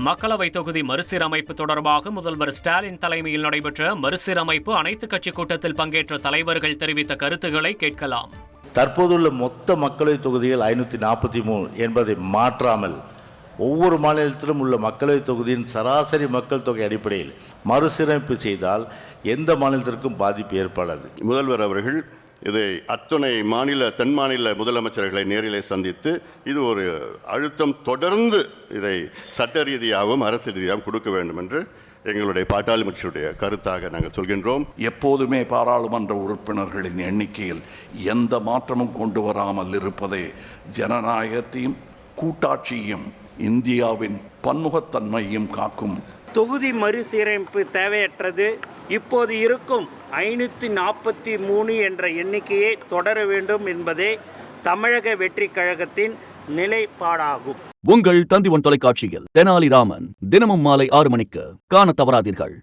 மக்களவைத் தொகுதி மறுசீரமைப்பு தொடர்பாக முதல்வர் ஸ்டாலின் தலைமையில் நடைபெற்ற மறுசீரமைப்பு அனைத்துக் கட்சி கூட்டத்தில் பங்கேற்ற தலைவர்கள் தெரிவித்த கருத்துக்களை கேட்கலாம். தற்போதுள்ள மொத்த மக்களவைத் தொகுதிகள் 543 என்பதை மாற்றாமல் ஒவ்வொரு மாநிலத்திலும் உள்ள மக்களவைத் தொகுதியின் சராசரி மக்கள் தொகை அடிப்படையில் மறுசீரமைப்பு செய்தால் எந்த மாநிலத்திற்கும் பாதிப்பு ஏற்படாது. முதல்வர் அவர்கள் இதை அத்துணை தென் மாநில முதலமைச்சர்களை நேரிலே சந்தித்து இது ஒரு அழுத்தம் தொடர்ந்து இதை சட்ட ரீதியாகவும் அரசு ரீதியாகவும் கொடுக்க வேண்டும் என்று எங்களுடைய பாட்டாளி கட்சியுடைய கருத்தாக நாங்கள் சொல்கின்றோம். எப்போதுமே பாராளுமன்ற உறுப்பினர்களின் எண்ணிக்கையில் எந்த மாற்றமும் கொண்டு வராமல் இருப்பதே ஜனநாயகத்தையும் கூட்டாட்சியையும் இந்தியாவின் பன்முகத்தன்மையும் காக்கும். தொகுதி மறுசீரமைப்பு தேவையற்றது. இப்போது இருக்கும் 543 என்ற எண்ணிக்கையை தொடர வேண்டும் என்பதே தமிழக வெற்றி கழகத்தின் நிலைப்பாடாகும். உங்கள் தந்தி ஒன் தொலைக்காட்சியில் தெனாலிராமன் தினமும் மாலை 6 மணிக்கு காண தவறாதீர்கள்.